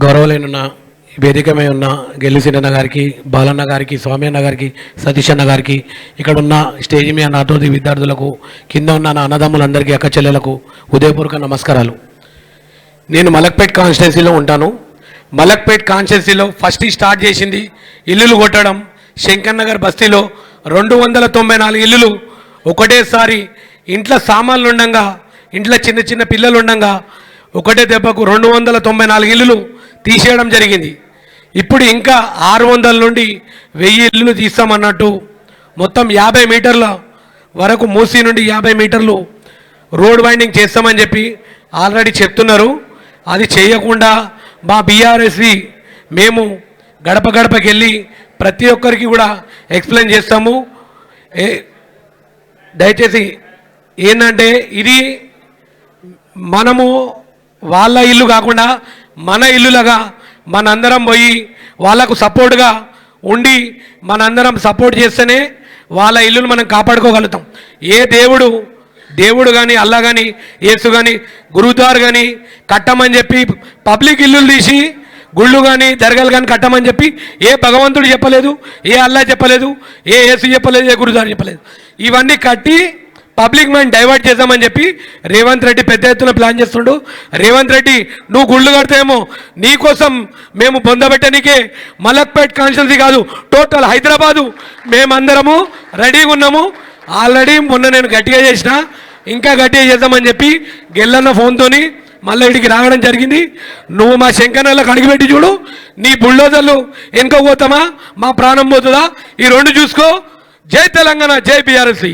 గౌరవలేనున్న వేదికమై ఉన్న గెల్లిసినన్న గారికి, బాలన్న గారికి, స్వామి అన్న గారికి, సతీష్ అన్న గారికి, ఇక్కడ ఉన్న స్టేజ్ మీద నాతోటి విద్యార్థులకు, కింద ఉన్న నా అన్నదమ్ములందరికీ, అక్క చెల్లెలకు ఉదయపూర్వక నమస్కారాలు. నేను మలక్పేట్ కాన్స్టిట్యున్సీలో ఉంటాను. మలక్పేట్ కాన్స్టిట్యున్సీలో ఫస్ట్ స్టార్ట్ చేసింది ఇల్లులు కొట్టడం. శంకర్ నగర్ బస్తీలో 294 ఇల్లులు ఒకటేసారి ఇంట్లో సామాన్లు ఉండగా, ఇంట్లో చిన్న చిన్న పిల్లలు ఉండగా ఒకటే దెబ్బకు 294 ఇల్లులు తీసేయడం జరిగింది. ఇప్పుడు ఇంకా 600 నుండి 1000 ఇల్లులు తీస్తామన్నట్టు మొత్తం 50 మీటర్ల వరకు మూసీ నుండి 50 మీటర్లు రోడ్ వైండింగ్ చేస్తామని చెప్పి ఆల్రెడీ చెప్తున్నారు. అది చేయకుండా మా బీఆర్ఎస్వి మేము గడప గడపకి వెళ్ళి ప్రతి ఒక్కరికి కూడా ఎక్స్ప్లెయిన్ చేస్తాము. దయచేసి ఏంటంటే ఇది మనము వాళ్ళ ఇల్లు కాకుండా మన ఇల్లులాగా మనందరం పోయి వాళ్ళకు సపోర్ట్గా ఉండి మనందరం సపోర్ట్ చేస్తేనే వాళ్ళ ఇల్లును మనం కాపాడుకోగలుగుతాం. ఏ దేవుడు కానీ, అల్లా కానీ, యేసు కానీ, గురుద్వార్ కానీ కట్టమని చెప్పి పబ్లిక్ ఇల్లులు తీసి గుళ్ళు కానీ, దర్గాలు కానీ కట్టమని చెప్పి ఏ భగవంతుడు చెప్పలేదు, ఏ అల్లా చెప్పలేదు, ఏ యేసు చెప్పలేదు, ఏ గురుద్వార్ చెప్పలేదు. ఇవన్నీ కట్టి పబ్లిక్ మైండ్ డైవర్ట్ చేద్దామని చెప్పి రేవంత్ రెడ్డి పెద్ద ఎత్తున ప్లాన్ చేస్తుండు. రేవంత్ రెడ్డి నువ్వు గుళ్ళు కడతాయేమో, నీకోసం మేము పొందబెట్టనికే మలక్పేట్ కాన్స్టిట్యున్సీ కాదు టోటల్ హైదరాబాదు మేమందరము రెడీగా ఉన్నాము. ఆల్రెడీ మొన్న నేను గట్టిగా చేసిన, ఇంకా గట్టిగా చేద్దామని చెప్పి గెల్లన్న ఫోన్తోని మళ్ళీ ఇడికి రావడం జరిగింది. నువ్వు మా శంకర్నలకు అడిగిపెట్టి చూడు, నీ బుల్డోజర్లు వెనుక పోతామా, మా ప్రాణం పోతుందా, ఈ రెండు చూసుకో. జై తెలంగాణ, జై బీఆర్ఎస్.